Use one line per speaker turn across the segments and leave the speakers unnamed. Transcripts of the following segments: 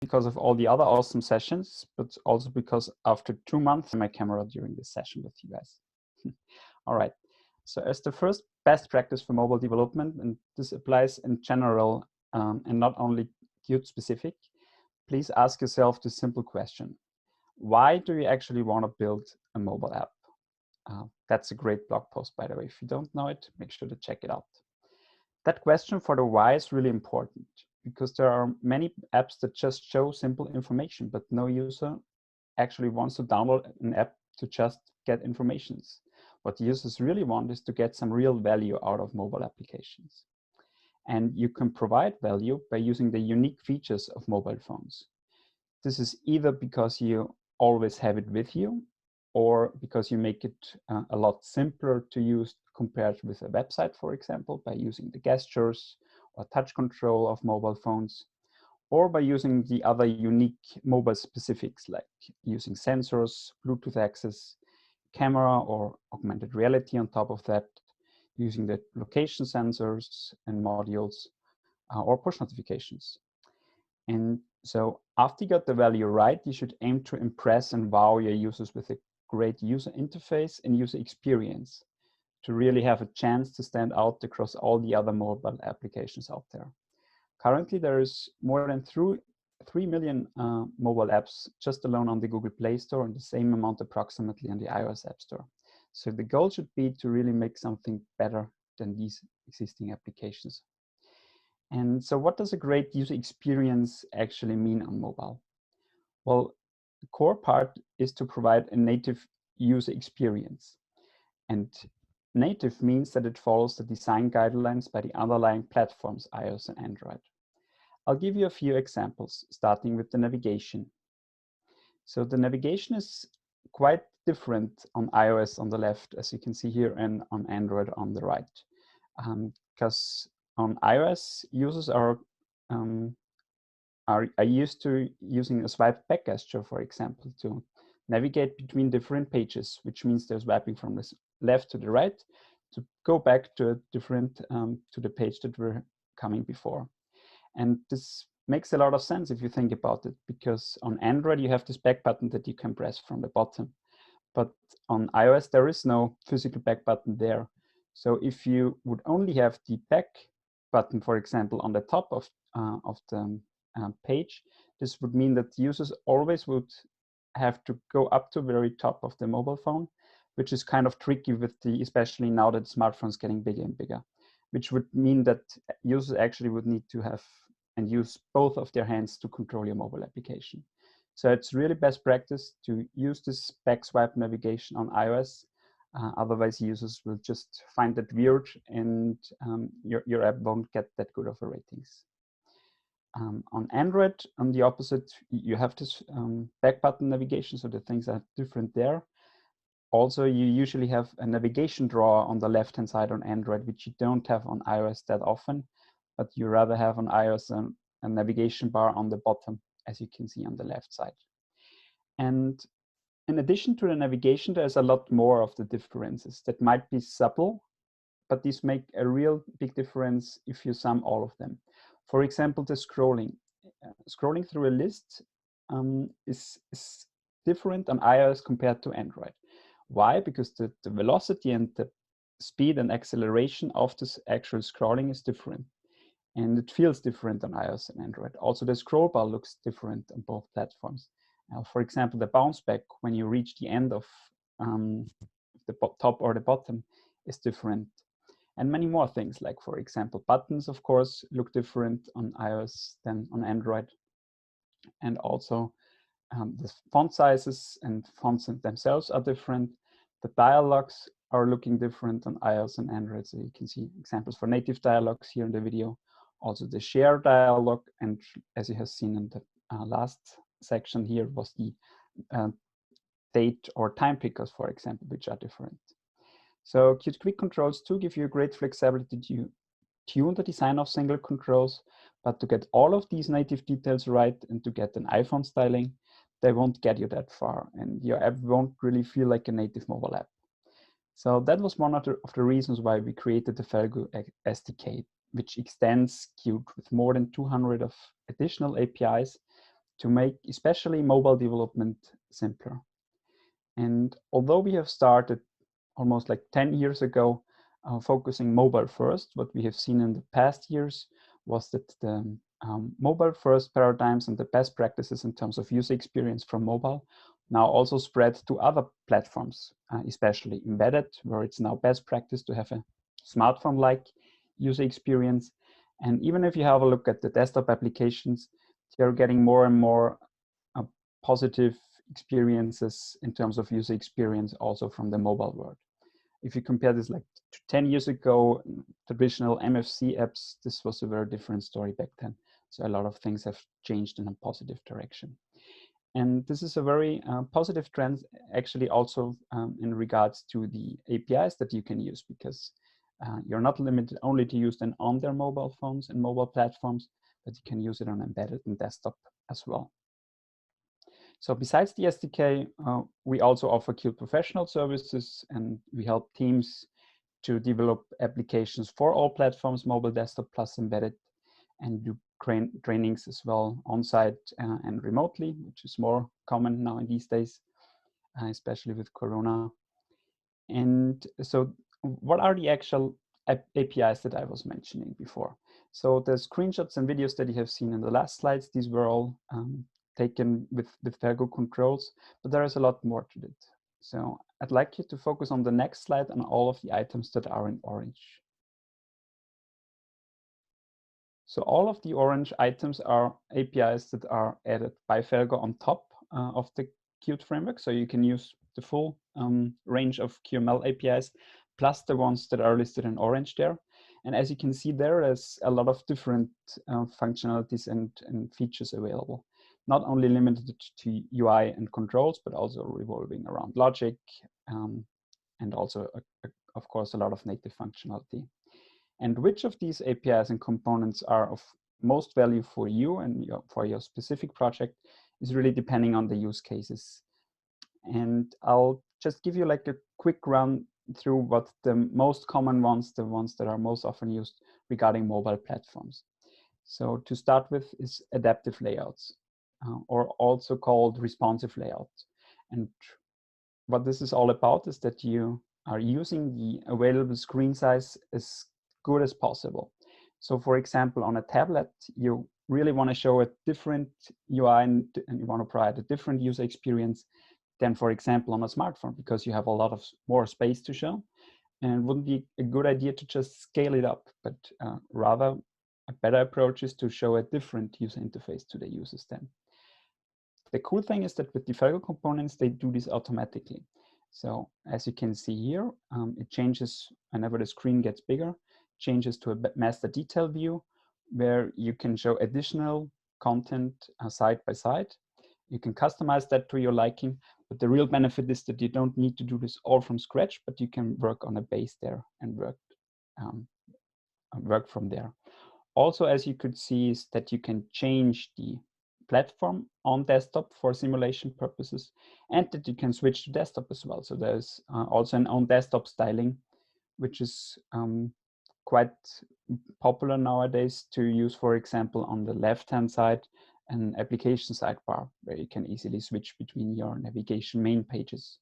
because of all the other awesome sessions, but also because after 2 months, my camera during this session with you guys. All right. So as the first best practice for mobile development, and this applies in general and not only Qt specific, please ask yourself the simple question: why do you actually want to build a mobile app? That's a great blog post, by the way. If you don't know it, make sure to check it out. That question for the why is really important because there are many apps that just show simple information, but no user actually wants to download an app to just get informations. What users really want is to get some real value out of mobile applications. And you can provide value by using the unique features of mobile phones. This is either because you always have it with you, or because you make it a lot simpler to use compared with a website, for example, by using the gestures or touch control of mobile phones, or by using the other unique mobile specifics like using sensors, Bluetooth access, camera or augmented reality on top of that, using the location sensors and modules or push notifications. And so after you got the value right, you should aim to impress and wow your users with a great user interface and user experience to really have a chance to stand out across all the other mobile applications out there. Currently, there is more than 3 million mobile apps just alone on the Google Play Store, and the same amount approximately on the iOS App Store. So the goal should be to really make something better than these existing applications. And so what does a great user experience actually mean on mobile? Well, the core part is to provide a native user experience. And native means that it follows the design guidelines by the underlying platforms, iOS and Android. I'll give you a few examples, starting with the navigation. So the navigation is quite different on iOS on the left, as you can see here, and on Android on the right. Because on iOS, users are used to using a swipe back gesture, for example, to navigate between different pages, which means they're swiping from the left to the right to go back to a different to the page that we're coming before. And this makes a lot of sense if you think about it, because on Android you have this back button that you can press from the bottom, but on iOS there is no physical back button there. So if you would only have the back button, for example, on the top of the page, this would mean that users always would have to go up to the very top of the mobile phone, which is kind of tricky with especially now that smartphones getting bigger and bigger, which would mean that users actually would need to have and use both of their hands to control your mobile application. So it's really best practice to use this back swipe navigation on iOS. Otherwise, users will just find that weird, and your app won't get that good of a ratings. On Android, on the opposite, you have this back button navigation, so the things are different there. Also, you usually have a navigation drawer on the left-hand side on Android, which you don't have on iOS that often, but you rather have on iOS a navigation bar on the bottom, as you can see on the left side. And in addition to the navigation, there's a lot more of the differences that might be subtle, but these make a real big difference if you sum all of them. For example, the scrolling. Scrolling through a list is different on iOS compared to Android. Why? Because the velocity and the speed and acceleration of this actual scrolling is different. And it feels different on iOS and Android. Also, the scroll bar looks different on both platforms. For example, the bounce back when you reach the end of the top or the bottom is different. And many more things, like, for example, buttons, of course, look different on iOS than on Android. And also, the font sizes and fonts themselves are different. The dialogues are looking different on iOS and Android. So you can see examples for native dialogues here in the video. Also the share dialog, and as you have seen in the last section here was the date or time pickers, for example, which are different. So Qt Quick Controls 2 give you great flexibility to tune the design of single controls, but to get all of these native details right and to get an iPhone styling, they won't get you that far, and your app won't really feel like a native mobile app. So that was one of the reasons why we created the Felgo SDK, which extends Qt with more than 200 of additional APIs to make especially mobile development simpler. And although we have started almost like 10 years ago focusing mobile first, what we have seen in the past years was that the mobile first paradigms and the best practices in terms of user experience from mobile now also spread to other platforms, especially embedded, where it's now best practice to have a smartphone-like user experience. And even if you have a look at the desktop applications, they're getting more and more positive experiences in terms of user experience also from the mobile world. If you compare this like to 10 years ago, traditional MFC apps, this was a very different story back then. So a lot of things have changed in a positive direction. And this is a very positive trend actually also in regards to the APIs that you can use, because you're not limited only to use them on their mobile phones and mobile platforms, but you can use it on embedded and desktop as well. So besides the SDK, we also offer Qt professional services, and we help teams to develop applications for all platforms, mobile, desktop, plus embedded, and do trainings as well on-site and remotely, which is more common now in these days, especially with Corona. And so what are the actual APIs that I was mentioning before? So the screenshots and videos that you have seen in the last slides, these were all taken with Felgo controls, but there is a lot more to it. So I'd like you to focus on the next slide on all of the items that are in orange. So all of the orange items are APIs that are added by Felgo on top of the Qt framework. So you can use the full range of QML APIs, plus the ones that are listed in orange there. And as you can see, there is a lot of different functionalities and features available. Not only limited to UI and controls, but also revolving around logic, and also, of course, a lot of native functionality. And which of these APIs and components are of most value for you and for your specific project is really depending on the use cases. And I'll just give you like a quick run through what the most common ones, the ones that are most often used regarding mobile platforms. So to start with is adaptive layouts, or also called responsive layouts. And what this is all about is that you are using the available screen size as good as possible. So for example, on a tablet, you really want to show a different UI and you want to provide a different user experience than, for example, on a smartphone, because you have a lot of more space to show. And it wouldn't be a good idea to just scale it up, but rather a better approach is to show a different user interface to the users then. The cool thing is that with the Felgo components, they do this automatically. So as you can see here, it changes whenever the screen gets bigger, changes to a master detail view, where you can show additional content side by side. You can customize that to your liking, but the real benefit is that you don't need to do this all from scratch, but you can work on a base there and work from there. Also, as you could see, is that you can change the platform on desktop for simulation purposes, and that you can switch to desktop as well. So there's also an on desktop styling, which is quite popular nowadays to use, for example, on the left-hand side, an application sidebar where you can easily switch between your navigation main pages,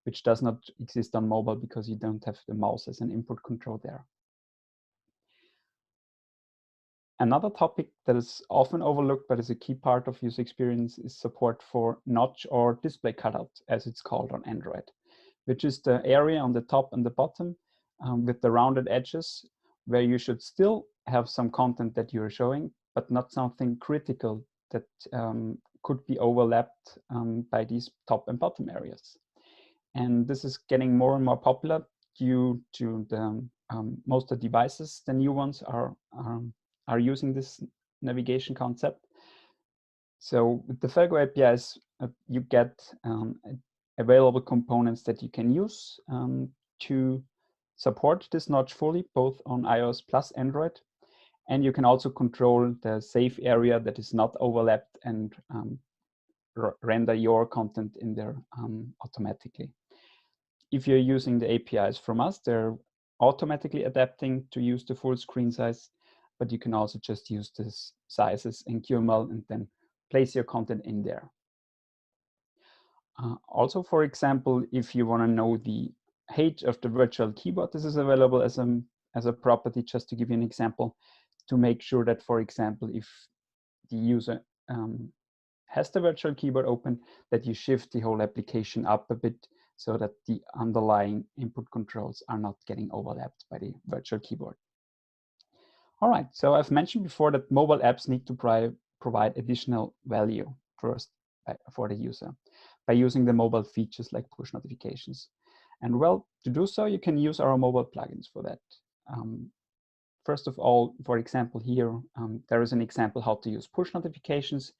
which does not exist on mobile because you don't have the mouse as an input control there. Another topic that is often overlooked but is a key part of user experience is support for notch or display cutout, as it's called on Android, which is the area on the top and the bottom with the rounded edges, where you should still have some content that you're showing, but not something critical that could be overlapped by these top and bottom areas. And this is getting more and more popular due to the most of the devices. The new ones are using this navigation concept. So with the Felgo APIs, you get available components that you can use to support this notch fully, both on iOS plus Android. And you can also control the safe area that is not overlapped and render your content in there automatically. If you're using the APIs from us, they're automatically adapting to use the full screen size, but you can also just use the sizes in QML and then place your content in there. Also, for example, if you want to know the height of the virtual keyboard, this is available as a property, just to give you an example, to make sure that, for example, if the user has the virtual keyboard open, that you shift the whole application up a bit so that the underlying input controls are not getting overlapped by the virtual keyboard. All right, so I've mentioned before that mobile apps need to provide additional value first for the user by using the mobile features like push notifications. And well, to do so, you can use our mobile plugins for that. First of all, for example, here, there is an example how to use push notifications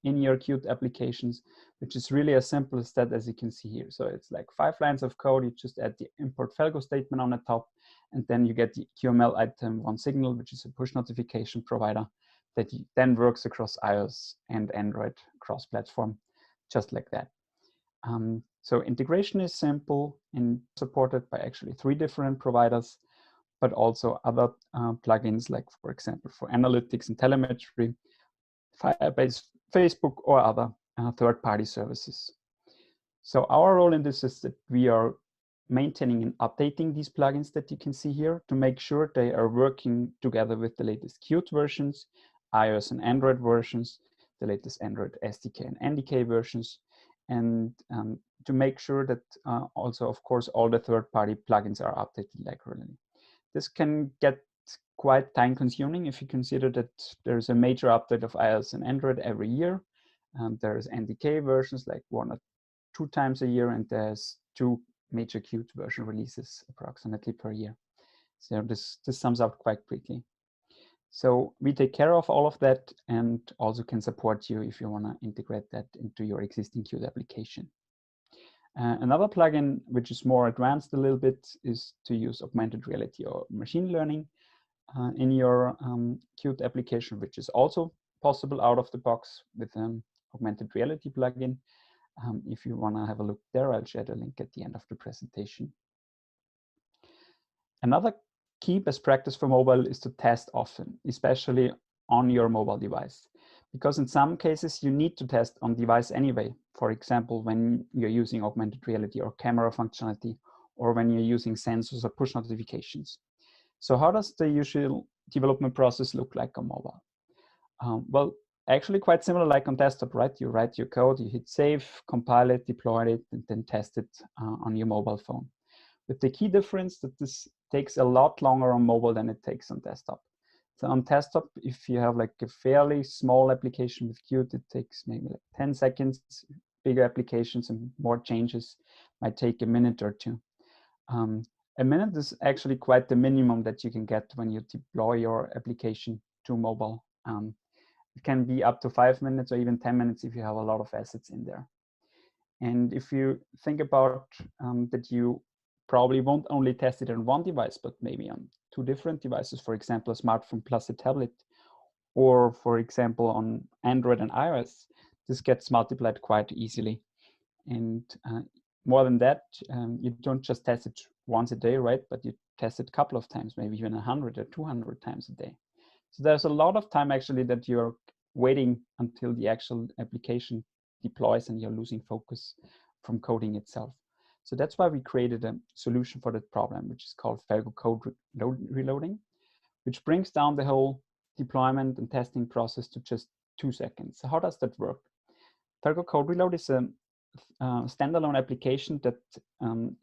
in your Qt applications, which is really as simple as that, as you can see here. So it's like 5 lines of code. You just add the import Felgo statement on the top, and then you get the QML item one signal, which is a push notification provider that then works across iOS and Android cross-platform, just like that. So integration is simple and supported by actually 3 different providers, but also other plugins, like, for example, for analytics and telemetry, Firebase, Facebook, or other third-party services. So our role in this is that we are maintaining and updating these plugins that you can see here to make sure they are working together with the latest Qt versions, iOS and Android versions, the latest Android SDK and NDK versions, and to make sure that also, of course, all the third-party plugins are updated regularly. This can get quite time-consuming if you consider that there's a major update of iOS and Android every year. There's NDK versions like 1 or 2 times a year, and there's 2 major Qt version releases approximately per year. So this sums up quite quickly. So we take care of all of that and also can support you if you want to integrate that into your existing Qt application. Another plugin, which is more advanced a little bit, is to use augmented reality or machine learning in your Qt application, which is also possible out of the box with an augmented reality plugin. If you want to have a look there, I'll share the link at the end of the presentation. Another key best practice for mobile is to test often, especially on your mobile device, because in some cases you need to test on device anyway. For example, when you're using augmented reality or camera functionality, or when you're using sensors or push notifications. So how does the usual development process look like on mobile? Well, actually quite similar like on desktop, right? You write your code, you hit save, compile it, deploy it, and then test it on your mobile phone. With the key difference that this takes a lot longer on mobile than it takes on desktop. So on desktop, if you have like a fairly small application with Qt, it takes maybe like 10 seconds. Bigger applications and more changes might take a minute or 2. A minute is actually quite the minimum that you can get when you deploy your application to mobile. It can be up to 5 minutes or even 10 minutes if you have a lot of assets in there. And if you think about that you probably won't only test it on one device, but maybe on 2 different devices, for example, a smartphone plus a tablet, or for example, on Android and iOS, this gets multiplied quite easily. And more than that, you don't just test it once a day, right? But you test it a couple of times, maybe even 100 or 200 times a day. So there's a lot of time actually that you're waiting until the actual application deploys and you're losing focus from coding itself. So that's why we created a solution for that problem, which is called Felgo Code Reloading, which brings down the whole deployment and testing process to just 2 seconds. So how does that work? Felgo Code Reload is a standalone application that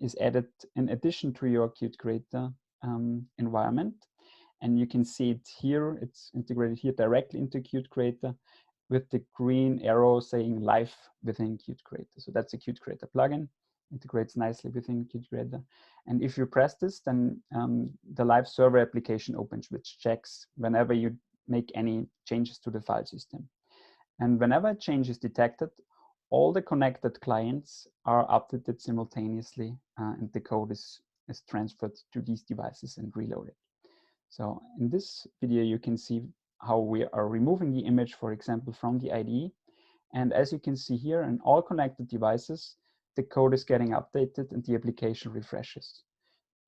is added in addition to your Qt Creator environment. And you can see it here. It's integrated here directly into Qt Creator with the green arrow saying live within Qt Creator. So that's a Qt Creator plugin. Integrates nicely within Qt Creator. And if you press this, then the live server application opens, which checks whenever you make any changes to the file system. And whenever a change is detected, all the connected clients are updated simultaneously, and the code is transferred to these devices and reloaded. So in this video, you can see how we are removing the image, for example, from the IDE. And as you can see here, in all connected devices, the code is getting updated and the application refreshes.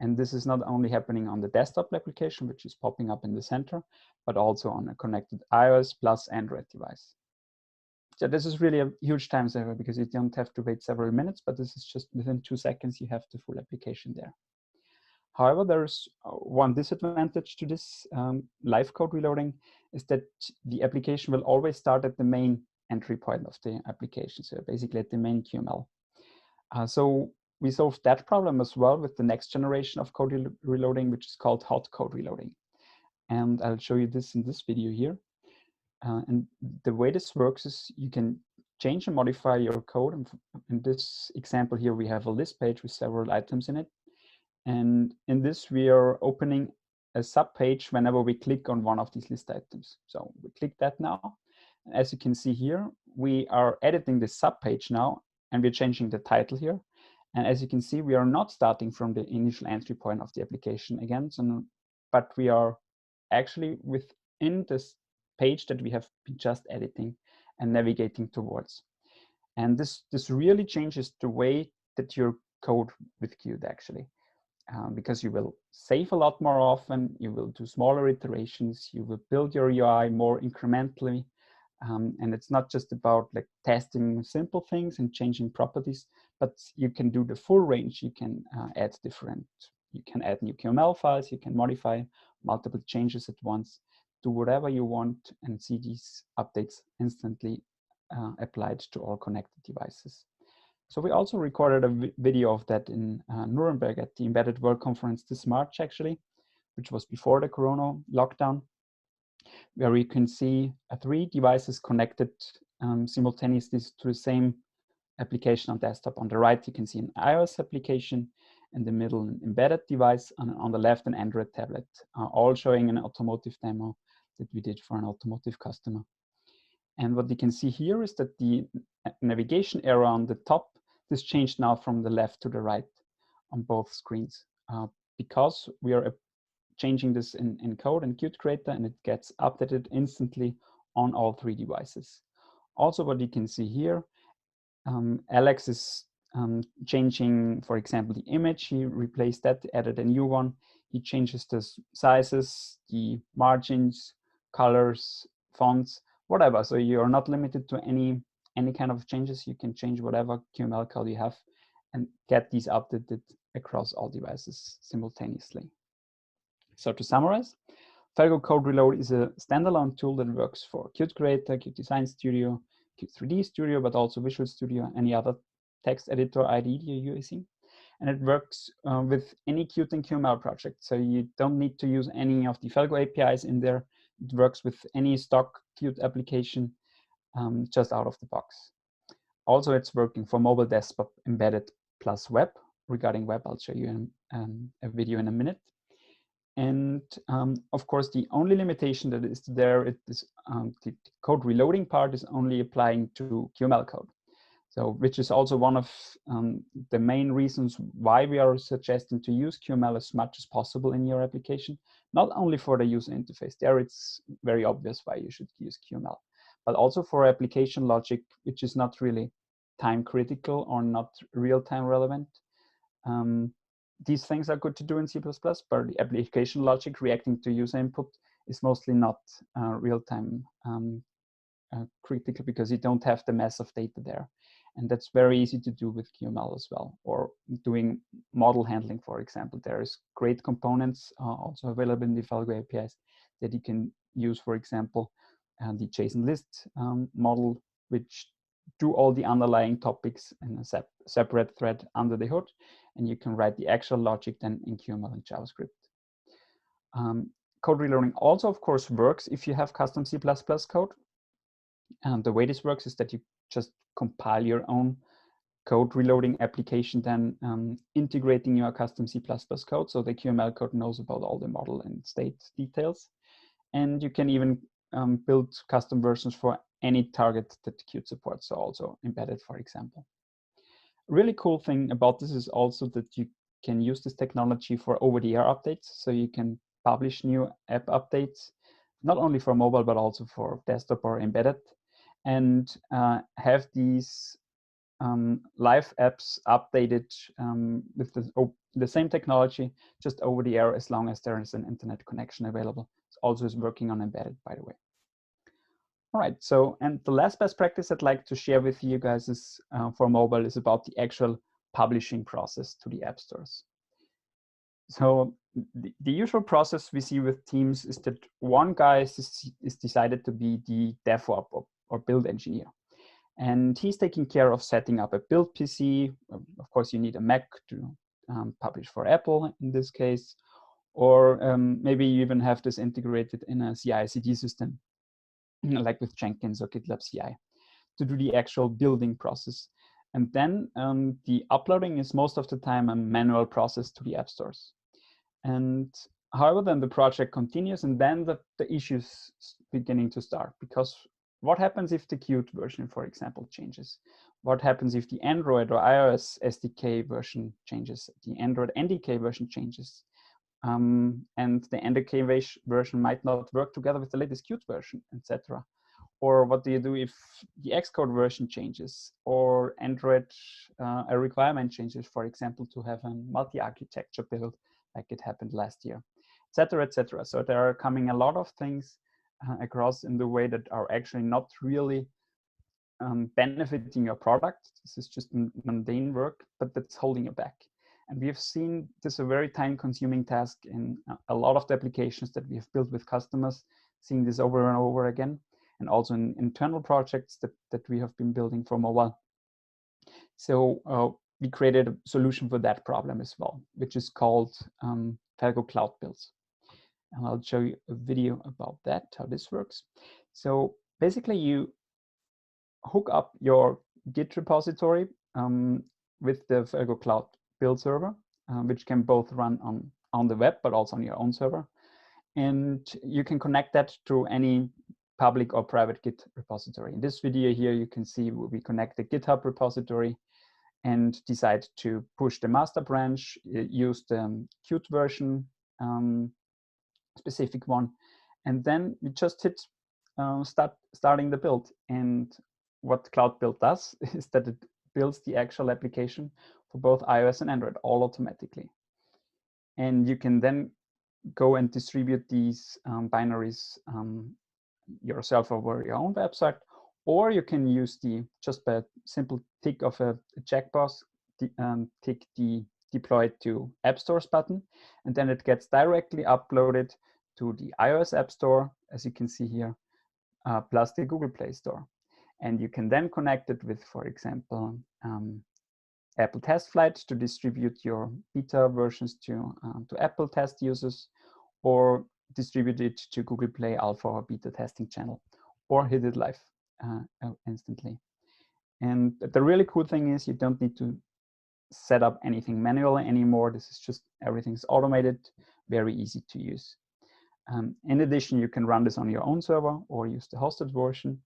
And this is not only happening on the desktop application, which is popping up in the center, but also on a connected iOS plus Android device. So this is really a huge time saver because you don't have to wait several minutes, but this is just within 2 seconds you have the full application there. However, there's one disadvantage to this live code reloading is that the application will always start at the main entry point of the application, so basically at the main QML. So we solved that problem as well with the next generation of code reloading, which is called hot code reloading. And I'll show you this in this video here. And the way this works is you can change and modify your code. And in this example here, we have a list page with several items in it. And in this, we are opening a sub page whenever we click on one of these list items. So we click that now. As you can see here, we are editing the sub page now, and we're changing the title here. And as you can see, we are not starting from the initial entry point of the application again, but we are actually within this page that we have been just editing and navigating towards. And this really changes the way that you code with Qt actually. Because you will save a lot more often, you will do smaller iterations, you will build your UI more incrementally, and it's not just about like testing simple things and changing properties, but you can do the full range. You can add new QML files, you can modify multiple changes at once, do whatever you want, and see these updates instantly applied to all connected devices. So we also recorded a video of that in Nuremberg at the Embedded World Conference this March, actually, which was before the Corona lockdown, where you can see 3 devices connected simultaneously to the same application on desktop. On the right, you can see an iOS application, in the middle, an embedded device, and on the left, an Android tablet, all showing an automotive demo that we did for an automotive customer. And what you can see here is that the navigation arrow on the top, this changed now from the left to the right on both screens because we are changing this in code and Qt Creator, and it gets updated instantly on all 3 devices. Also, what you can see here, Alex is changing, for example, the image. He replaced that, added a new one. He changes the sizes, the margins, colors, fonts, whatever. So you're not limited to any kind of changes. You can change whatever QML code you have and get these updated across all devices simultaneously. So to summarize, Felgo Code Reload is a standalone tool that works for Qt Creator, Qt Design Studio, Qt 3D Studio, but also Visual Studio, any other text editor IDE you're using. And it works with any Qt and QML project. So you don't need to use any of the Felgo APIs in there. It works with any stock Qt application just out of the box. Also, it's working for mobile, desktop, embedded, plus web. Regarding web, I'll show you a video in a minute. And of course, the only limitation that is there is the code reloading part is only applying to QML code. So, which is also one of the main reasons why we are suggesting to use QML as much as possible in your application. Not only for the user interface, there it's very obvious why you should use QML, but also for application logic, which is not really time critical or not real-time relevant. These things are good to do in C++, but the application logic reacting to user input is mostly not real-time critical because you don't have the mass of data there. And that's very easy to do with QML as well, or doing model handling, for example. There's great components also available in the Felgo APIs that you can use, for example, the JSON list model, which do all the underlying topics in a separate thread under the hood, and you can write the actual logic then in QML and JavaScript. Code reloading also, of course, works if you have custom C++ code. And the way this works is that you just compile your own code reloading application, then integrating your custom C++ code, so the QML code knows about all the model and state details. And you can even build custom versions for any target that Qt supports, so also embedded, for example. A really cool thing about this is also that you can use this technology for over-the-air updates, so you can publish new app updates, not only for mobile, but also for desktop or embedded, and have these live apps updated with the same technology, just over the air, as long as there is an internet connection available. It also is working on embedded, by the way. All right, so, and the last best practice I'd like to share with you guys is for mobile is about the actual publishing process to the app stores. So the usual process we see with teams is that one guy is decided to be the DevOps or build engineer. And he's taking care of setting up a build PC. Of course, you need a Mac to publish for Apple in this case, or maybe you even have this integrated in a CI/CD system, like with Jenkins or GitLab CI, to do the actual building process. And then the uploading is most of the time a manual process to the app stores. And however, then the project continues, and then the issues beginning to start, because what happens if the Qt version, for example, changes? What happens if the Android or iOS SDK version changes? The Android NDK version changes? And the NDK version might not work together with the latest Qt version, etc. Or what do you do if the Xcode version changes, or Android, a requirement changes, for example, to have a multi-architecture build like it happened last year, etc., etc. So there are coming a lot of things across in the way that are actually not really benefiting your product. This is just mundane work, but that's holding you back. And we have seen this a very time-consuming task in a lot of the applications that we have built with customers, seeing this over and over again, and also in internal projects that we have been building for mobile. So we created a solution for that problem as well, which is called Felgo Cloud Builds. And I'll show you a video about that, how this works. So basically you hook up your Git repository with the Felgo Cloud Build server, which can both run on the web, but also on your own server. And you can connect that to any public or private Git repository. In this video here, you can see we connect the GitHub repository and decide to push the master branch, use the Qt version, specific one, and then we just hit starting the build. And what Cloud Build does is that it builds the actual application for both iOS and Android all automatically. And you can then go and distribute these binaries yourself over your own website, or you can use just by a simple tick of a checkbox, tick the deploy to app stores button, and then it gets directly uploaded to the iOS App Store, as you can see here, plus the Google Play Store. And you can then connect it with, for example, Apple Test Flight to distribute your beta versions to Apple test users, or distribute it to Google Play Alpha or Beta testing channel, or hit it live instantly. And the really cool thing is you don't need to set up anything manually anymore. This is just, everything's automated, very easy to use. In addition, you can run this on your own server or use the hosted version.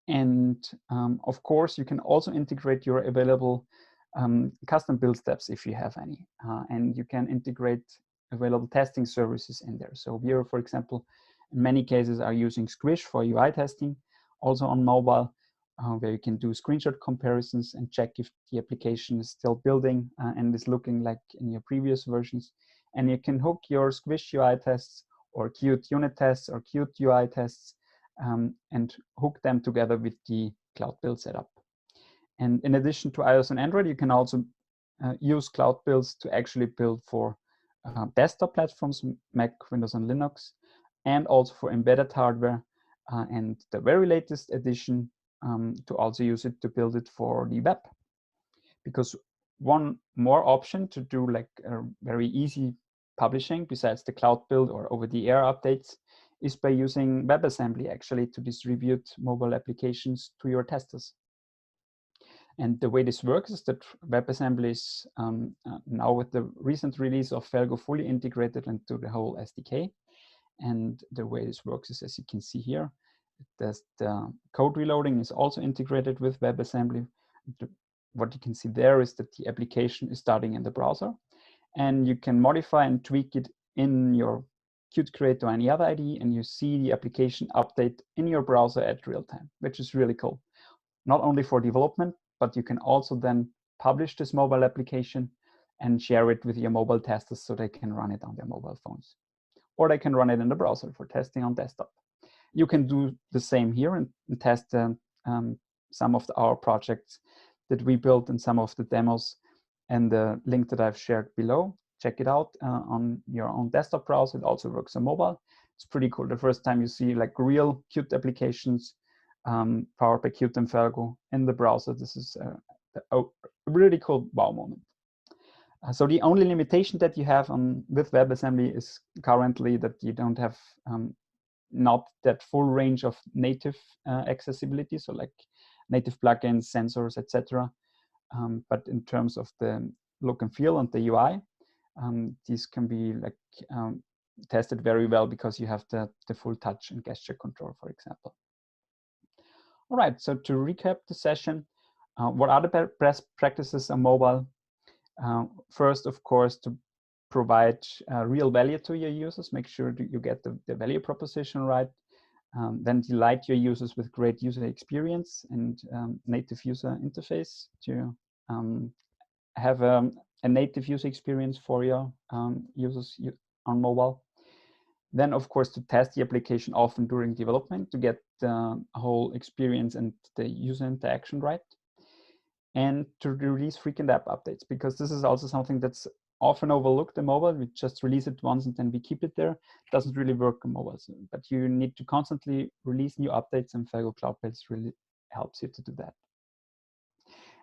And of course, you can also integrate your available custom build steps if you have any. And you can integrate available testing services in there. So we are, for example, in many cases are using Squish for UI testing, also on mobile, where you can do screenshot comparisons and check if the application is still building and is looking like in your previous versions. And you can hook your Squish UI tests or Qt unit tests or Qt UI tests and hook them together with the Cloud Build setup. And in addition to iOS and Android, you can also use Cloud Builds to actually build for desktop platforms, Mac, Windows, and Linux, and also for embedded hardware. And the very latest edition to also use it to build it for the web. Because one more option to do like a very easy publishing besides the Cloud Build or over-the-air updates is by using WebAssembly actually to distribute mobile applications to your testers. And the way this works is that WebAssembly is now with the recent release of Felgo fully integrated into the whole SDK. And the way this works is, as you can see here, the code reloading is also integrated with WebAssembly. What you can see there is that the application is starting in the browser, and you can modify and tweak it in your Qt Create or any other IDE, and you see the application update in your browser at real time, which is really cool. Not only for development, but you can also then publish this mobile application and share it with your mobile testers so they can run it on their mobile phones. Or they can run it in the browser for testing on desktop. You can do the same here and test some of our projects that we built and some of the demos, and the link that I've shared below. Check it out on your own desktop browser. It also works on mobile. It's pretty cool. The first time you see like real Qt applications powered by Qt and Felgo in the browser. This is a really cool wow moment. So the only limitation that you have with WebAssembly is currently that you don't have not that full range of native accessibility, so like native plugins, sensors, etc. But in terms of the look and feel and the UI, these can be like tested very well because you have the full touch and gesture control, for example. All right, so to recap the session, what are the best practices on mobile? First, of course, to provide real value to your users, make sure that you get the value proposition right. Then delight your users with great user experience and native user interface to have a native user experience for your users on mobile. Then, of course, to test the application often during development to get the whole experience and the user interaction right. And to release frequent app updates, because this is also something that's often overlooked in mobile. We just release it once and then we keep it there. It doesn't really work on mobile, but you need to constantly release new updates, and Felgo Cloud Builds really helps you to do that.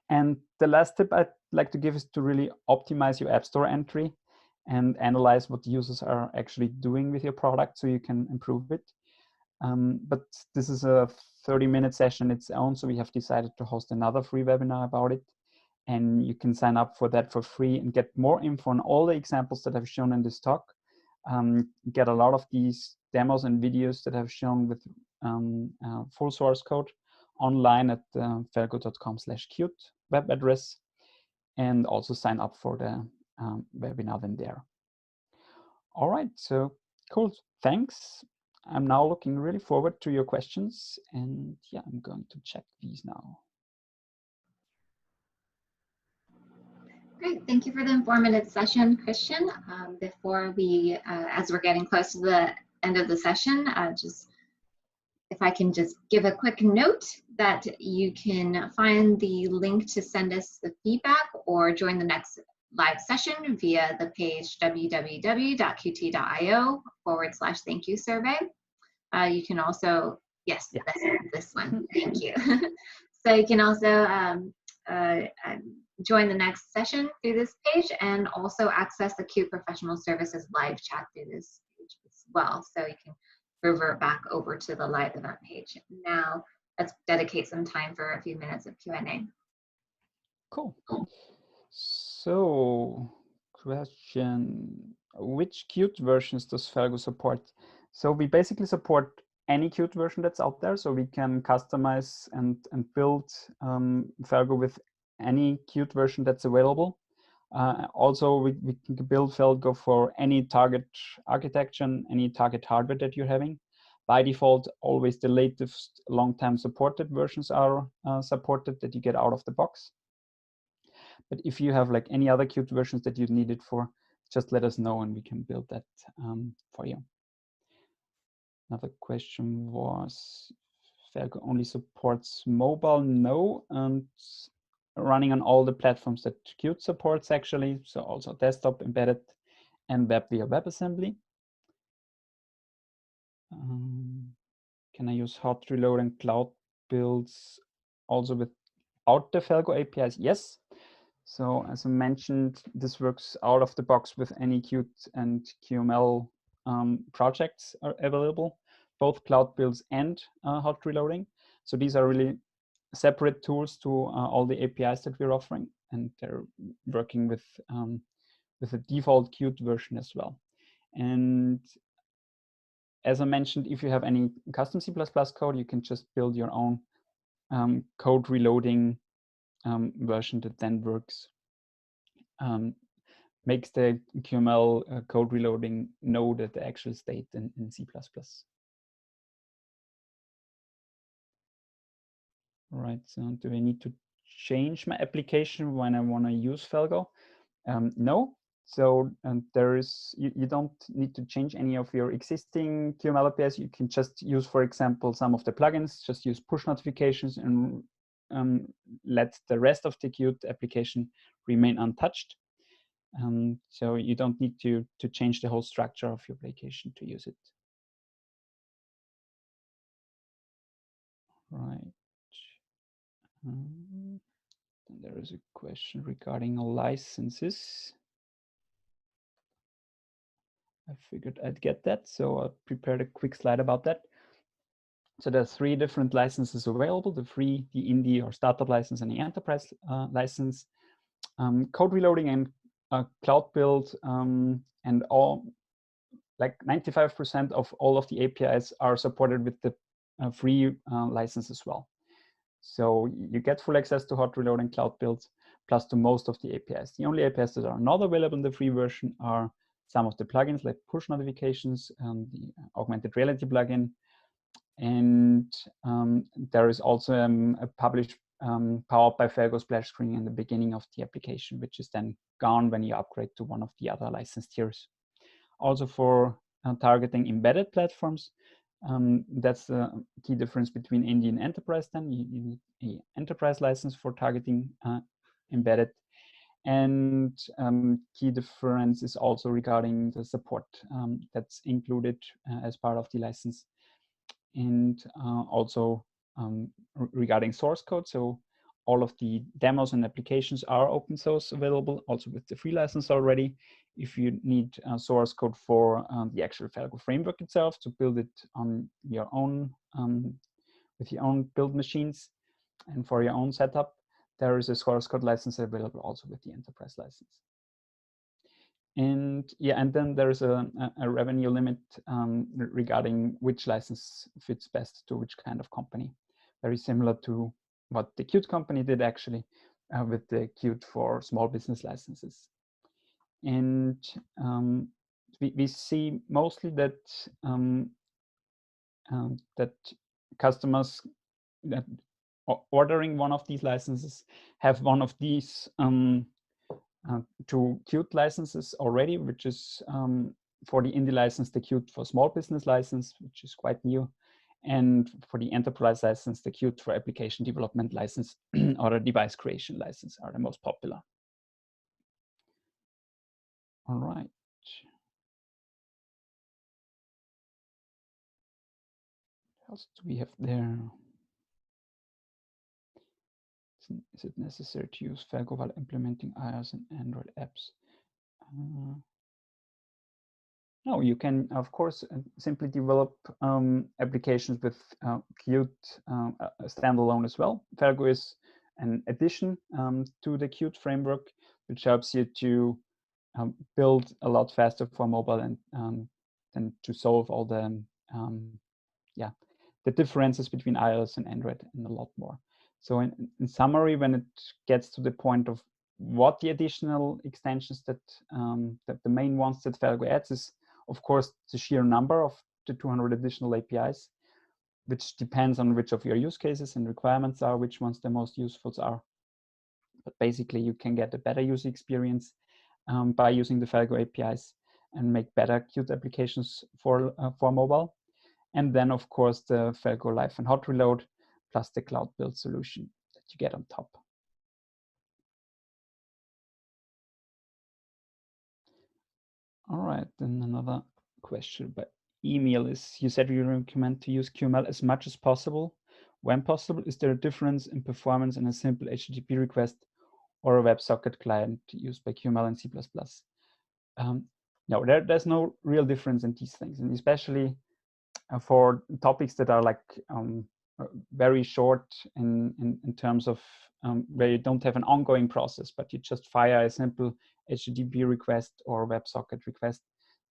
And the last tip I'd like to give is to really optimize your App Store entry and analyze what users are actually doing with your product so you can improve it. But this is a 30-minute session its own, so we have decided to host another free webinar about it. And you can sign up for that for free and get more info on all the examples that I've shown in this talk. Get a lot of these demos and videos that I've shown with full source code online at felgo.com/qt web address, and also sign up for the webinar then there. All right, so cool, thanks. I'm now looking really forward to your questions, and yeah, I'm going to check these now.
Great, thank you for the informative session, Christian. Before we, as we're getting close to the end of the session, if I can just give a quick note that you can find the link to send us the feedback or join the next live session via the page www.qt.io/thank-you survey. You can also, yes, this one, thank you. So you can also join the next session through this page, and also access the Qt Professional Services live chat through this page as well. So you can revert back over to the live event page. Now, let's dedicate some time for a few minutes of Q&A.
Cool. So, question, which Qt versions does Felgo support? So we basically support any Qt version that's out there, so we can customize and build Felgo with any Qt version that's available. Also, we can build Felgo for any target architecture and any target hardware that you're having. By default, always the latest long-time supported versions are supported that you get out of the box. But if you have like any other Qt versions that you need it for, just let us know and we can build that for you. Another question was, Felgo only supports mobile? No, and running on all the platforms that Qt supports actually, so also desktop, embedded, and web via WebAssembly. Can I use hot reload and cloud builds also without the Felgo APIs? Yes. So as I mentioned, this works out of the box with any Qt and QML projects are available, both cloud builds and hot reloading. So these are really separate tools to all the APIs that we're offering, and they're working with a default Qt version as well. And as I mentioned, if you have any custom C++ code, you can just build your own code reloading version that then works, makes the QML code reloading know that the actual state in C++. All right, so do I need to change my application when I want to use Felgo? No, So you don't need to change any of your existing QML APIs. You can just use, for example, some of the plugins, just use push notifications and let the rest of the Qt application remain untouched. So you don't need to change the whole structure of your application to use it. Right. And there is a question regarding licenses. I figured I'd get that, so I prepared a quick slide about that. So there's 3 different licenses available: the free, the indie or startup license, and the enterprise license. Code reloading and cloud build and all, like 95% of all of the APIs are supported with the free license as well. So you get full access to hot reload and cloud builds, plus to most of the APIs. The only APIs that are not available in the free version are some of the plugins like push notifications and the augmented reality plugin. And there is also a published powered by Felgo splash screen in the beginning of the application, which is then gone when you upgrade to one of the other license tiers. Also for targeting embedded platforms, that's the key difference between indie and enterprise. Then you need an enterprise license for targeting embedded. And key difference is also regarding the support that's included as part of the license. And also regarding source code. So all of the demos and applications are open source available, also with the free license already. If you need source code for the actual Felgo framework itself to build it on your own, with your own build machines and for your own setup, there is a source code license available also with the enterprise license. And yeah, and then there's a revenue limit regarding which license fits best to which kind of company. Very similar to what the Qt company did actually with the Qt for small business licenses. And we see mostly that that customers that ordering one of these licenses have one of these 2 Qt licenses already, which is for the indie license, the Qt for small business license, which is quite new, and for the enterprise license, the Qt for application development license or the device creation license are the most popular. All right. What else do we have there? Is it necessary to use Felgo while implementing iOS and Android apps? No, you can, of course, simply develop applications with Qt standalone as well. Felgo is an addition to the Qt framework, which helps you to build a lot faster for mobile and to solve all the the differences between iOS and Android and a lot more. So in summary, when it gets to the point of what the additional extensions that the main ones that Felgo adds is, of course, the sheer number of the 200 additional APIs, which depends on which of your use cases and requirements are, which ones the most useful are. But basically, you can get a better user experience by using the Felgo APIs and make better Qt applications for mobile. And then, of course, the Felgo Live and Hot Reload, plus the cloud build solution that you get on top. All right, then another question by email is, you said you recommend to use QML as much as possible. When possible, is there a difference in performance in a simple HTTP request or a WebSocket client used by QML and C++? No, there's no real difference in these things, and especially for topics that are like very short in terms of where you don't have an ongoing process, but you just fire a simple HTTP request or WebSocket request.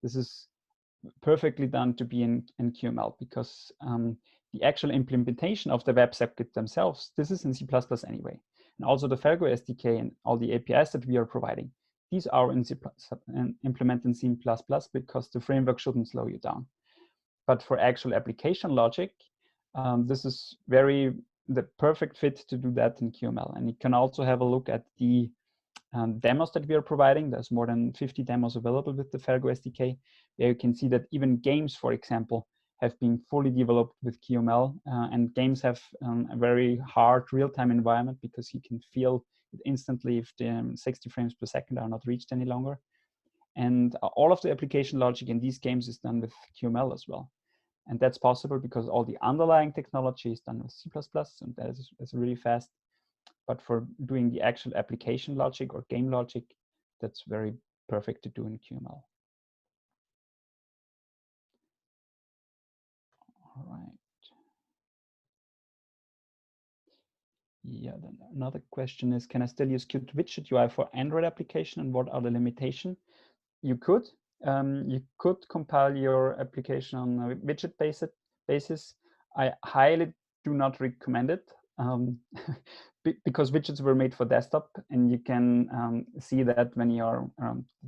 This is perfectly done to be in QML, because the actual implementation of the WebSocket themselves, this is in C++ anyway. And also the Felgo SDK and all the APIs that we are providing, these are in implemented in C++ because the framework shouldn't slow you down. But for actual application logic, this is the perfect fit to do that in QML. And you can also have a look at the demos that we are providing. There's more than 50 demos available with the Felgo SDK. There you can see that even games, for example, have been fully developed with QML, and games have a very hard real-time environment because you can feel it instantly if the 60 frames per second are not reached any longer. And all of the application logic in these games is done with QML as well. And that's possible because all the underlying technology is done with C++, and that is really fast. But for doing the actual application logic or game logic, that's very perfect to do in QML. All right. Yeah, then another question is, can I still use Qt Widget UI for Android application, and what are the limitations? You could compile your application on a widget basis. I highly do not recommend it because widgets were made for desktop, and you can see that when you're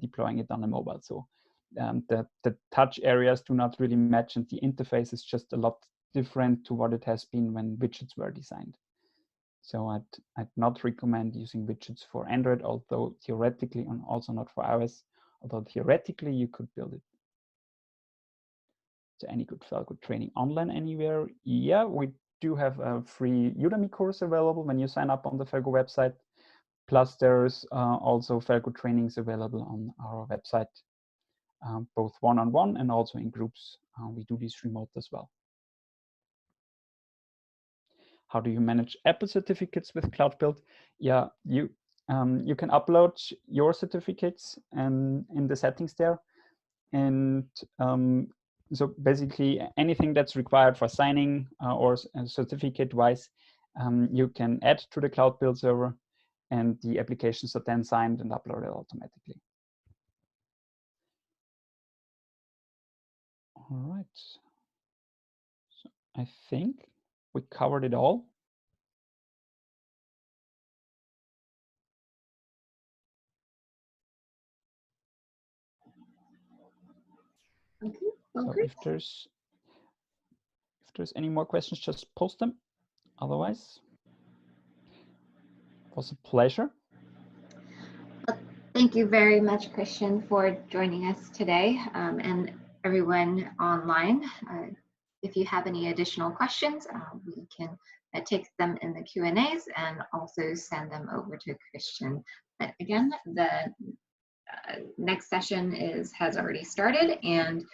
deploying it on a mobile. So the touch areas do not really match, and the interface is just a lot different to what it has been when widgets were designed. So I'd not recommend using widgets for Android, although theoretically, and also not for iOS, although theoretically you could build it. So any good Felgo training online anywhere? Yeah, we do have a free Udemy course available when you sign up on the Felgo website. Plus there's also Felgo trainings available on our website, both one-on-one and also in groups. We do these remote as well. How do you manage Apple certificates with Cloud Build? Yeah, you can upload your certificates and in the settings there. And so basically anything that's required for signing or certificate-wise, you can add to the Cloud Build server, and the applications are then signed and uploaded automatically. All right. So I think we covered it all.
Okay, well,
So
great.
if there's any more questions, just post them. Otherwise, it was a pleasure.
Thank you very much, Christian, for joining us today, and everyone online. If you have any additional questions, we can take them in the Q&As and also send them over to Christian. But again, the next session has already started, and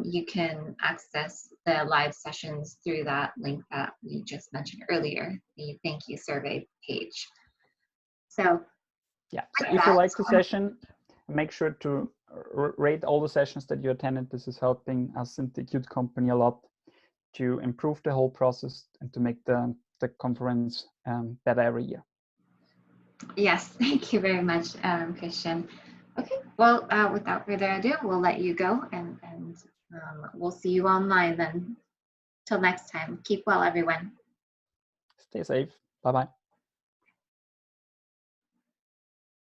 you can access the live sessions through that link that we just mentioned earlier, the thank you survey page. So
yeah, so if you like the session, make sure to rate all the sessions that you attended. This is helping us in the Qt company a lot to improve the whole process and to make the conference better every year.
Yes, thank you very much, Christian. Okay, well, without further ado, we'll let you go, and we'll see you online then. Till next time, keep well, everyone.
Stay safe. Bye-bye.